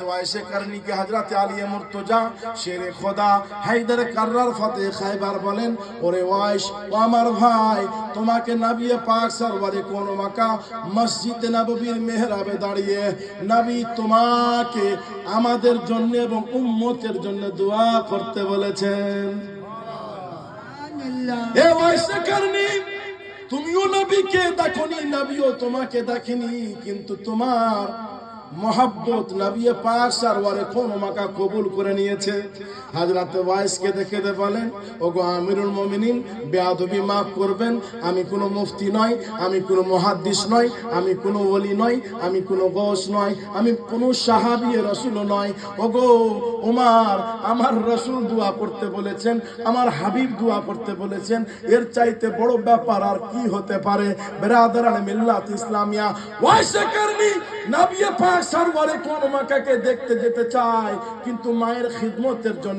ওয়াইসে করনি কে হযরত আলী মুর্তজা শেরে খোদা হায়দার কাররার ফতে খায়বার বলেন, ওরে ওয়াইস, ও আমার ভাই, তোমাকে নবী পাক সরওয়ারে কোন মাকা মসজিদ নববীর মেহরাবে দাঁড়িয়ে নবী তোমাকে আমাদের জন্য এবং উম্মতের জন্য দোয়া করতে বলেছেন। এ ওয়াইসে করনি, তুমিও নবীকে দেখনি, নবীও তোমাকে দেখেনি, কিন্তু তোমার মোহাব্বত নবী পাক সরওয়ারে কোন মাকা কবুল করে নিয়েছে। হযরত ওয়াইসকে দেখে বলেন, ওগো আমিরুল মুমিনিন, বেয়াদবি মাফ করবেন, আমি কোনো মুফতি নই, আমি কোনো মুহাদ্দিস নই, আমি কোনো ওলি নই, আমি কোনো গৌস নই, আমি কোনো সাহাবী রাসূল নই। ওগো ওমর, আমার রাসূল দোয়া করতে বলেছেন, আমার হাবিব দোয়া করতে বলেছেন, এর চাইতে বড় ব্যাপার আর কি হতে পারে? বিরাদরানে মিল্লাত ইসলামিয়া, ওয়াইসে করনি নবী পাক সরওয়ারে কোন মাকাকে দেখতে যেতে চাই, কিন্তু মায়ের খিদমতের জন্য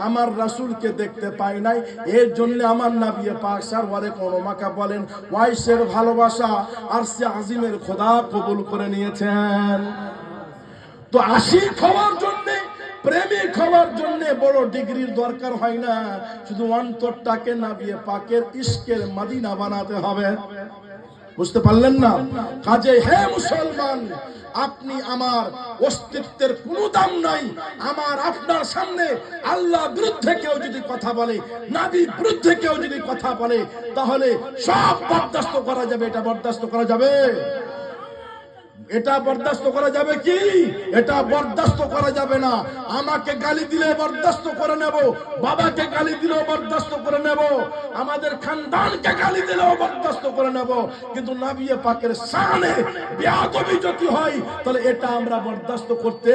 আমার রাসূলকে দেখতে পাই নাই। এর জন্য আমার নবী পাক সরওয়ারে কোন মাকা বলেন, ওয়াইসের ভালোবাসা আরশে আজিমের খোদা কবুল করে নিয়েছেন। তো আশিক হওয়ার জন্য, প্রেমিক হওয়ার জন্য বড় ডিগ্রির দরকার হয় না, শুধু অন্তরটাকে নবী পাকের ইশকের মদিনা বানাতে হবে। বুঝতে পারলেন না? কাজে হে মুসলমান, আপনি আমার অস্তিত্বের কোনো দাম নাই। আমার আপনার সামনে আল্লাহ বিরুদ্ধে কেউ যদি কথা বলে, নবীর বিরুদ্ধে কেউ যদি কথা বলে, তাহলে সব বরদাস্ত করা যাবে। এটা বরদাস্ত করা যাবে? এটা বরদাস্ত করা যাবে কি? এটা বরদাস্ত করা যাবে না। আমাকে গালি দিলে বরদাস্ত করে নেব, বাবাকে গালি দিলেও বরদাস্ত করে নেব, আমাদের খানদানকে গালি দিলেও বরদাস্ত করে নেব, কিন্তু নবী পাকের শানে বেয়াদবি যদি হয় তাহলে এটা আমরা বরদাস্ত করতে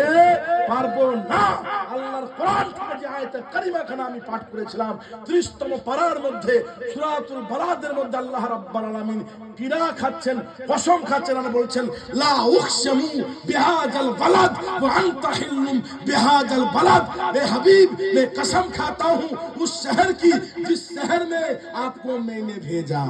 পারবো না। আল্লাহর কোরআন থেকে যে আয়াতে কারিমা খানা আমি পাঠ করেছিলাম 30তম পারার মধ্যে সূরাতুল বালাদের মধ্যে আল্লাহ রাব্বুল আলামিন কিরা খাচ্ছেন, কসম খাচ্ছেন আর বলছেন, লা উকসিমু বিহাযাল বালাদ ওয়া আনতা হিল্লুম বিহাযাল বালাদ। এ হাবিব, मैं कसम खाता हूं उस शहर की जिस शहर में आपको मैंने भेजा।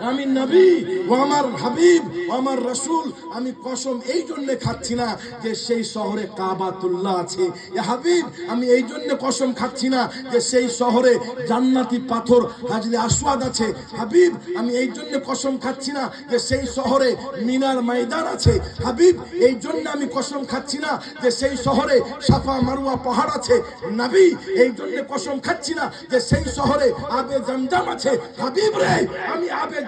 আমি নবী ও আমার হাবিব ও আমার রাসূল, আমি কসম এই জন্য খাচ্ছি না যে সেই শহরে কাবাতুল্লাহ আছে। এ হাবিব, আমি এই জন্য কসম খাচ্ছি না যে সেই শহরে জান্নাতি পাথর হাজরে আসওয়াদ আছে। হাবিব, আমি এই জন্য কসম খাচ্ছি না যে সেই শহরে মিনার ময়দান আছে। হাবিব, এই জন্য আমি কসম খাচ্ছি না যে সেই শহরে সাফা মারওয়া পাহাড় আছে। নবী, এই জন্য কসম খাচ্ছি না যে সেই শহরে আবে জমজম আছে। হাবিব রে, আমি আবে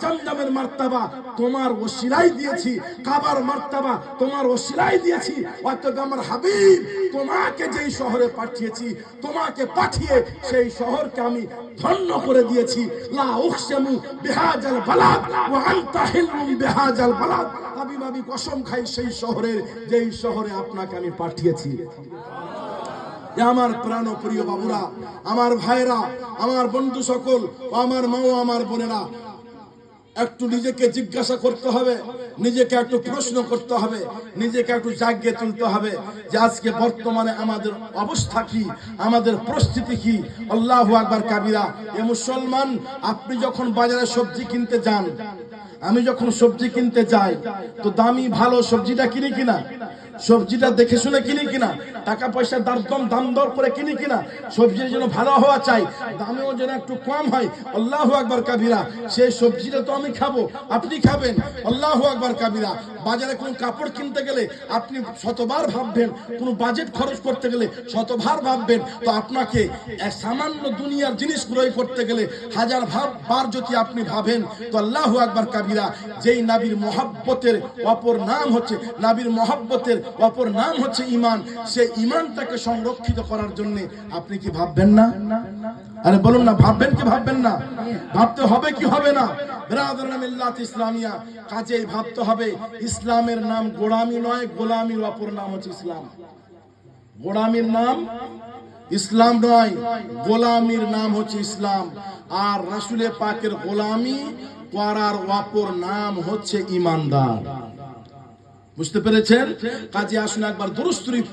জমজমের মার্তাবা তোমার ওসিলাই দিয়েছি, কাবার মার্তাবা তোমার ওসিলাই দিয়েছি। অতএব আমার হাবিব, তোমাকে যেই শহরে পাঠিয়েছি, তোমাকে পাঠিয়ে সেই শহরকে আমি ধন্য করে দিয়েছি। লা উকসিমু বিহাযাল বালাদ ওয়া আনতা হিল্লুম বিহাযাল বালাদ। হাবিব, আমি কসম খাই সেই শহরের যেই শহরে আপনাকে আমি পাঠিয়েছি। আমার প্রাণ প্রিয় বাবুরা, আমার ভাইরা, আমার বন্ধু সকল, আমার মা ও আমার বোনেরা, একটু নিজেকে জিজ্ঞাসা করতে হবে, নিজেকে একটু প্রশ্ন করতে হবে, নিজেকে একটু জাগিয়ে তুলতে হবে যে আজকে বর্তমানে আমাদের অবস্থা কি, আমাদের পরিস্থিতি কি। আল্লাহু আকবার কাবীরা। এ মুসলমান, আপনি যখন বাজারে সবজি কিনতে যান, আমি যখন সবজি কিনতে যাই, তো দামি ভালো সবজিটা কিনি কিনা, সবজিটা দেখে শুনে কিনি কিনা, টাকা পয়সা দাম দর করে কিনি কিনা, সবজির জন্য ভালো হওয়া চাই, দামেও যেন একটু কম হয়। আল্লাহু আকবার কাবীরা। সেই সবজিটা তো আমি খাবো, আপনি খাবেন। আল্লাহু আকবার কাবীরা। বাজারে কোন কাপড় কিনতে গেলে আপনি শতবার ভাববেন, কোন বাজেট খরচ করতে গেলে শতবার ভাববেন, তো আপনাকে সামান্য দুনিয়ার জিনিস ক্রয় করতে গেলে হাজার বার যদি আপনি ভাবেন, তো আল্লাহু আকবার কাবীরা। যেই নবীর মহব্বতের অপর নাম হচ্ছে, নবীর মহব্বতের অপর নাম হচ্ছে ঈমান, সেই ঈমানটাকে সংরক্ষিত করার জন্য আপনি কি ভাববেন না? আরে বলুন না, ভাববেন কি ভাববেন না? ভাবতে হবে কি হবে না? বিরাদরানে মিল্লাত ইসলামিয়া, কাজেই ভাবতে হবে ইসলামের নাম গোলামি নয়, গোলামির অপর নাম হচ্ছে ইসলাম। গোলামির নাম ইসলাম নয়, গোলামির নাম হচ্ছে ইসলাম। আর রাসূল পাকের গোলামি করার অপর নাম হচ্ছে ঈমানদার। বুঝতে পেরেছেন? কাজে আসুন একবার দুরূদ শরীফ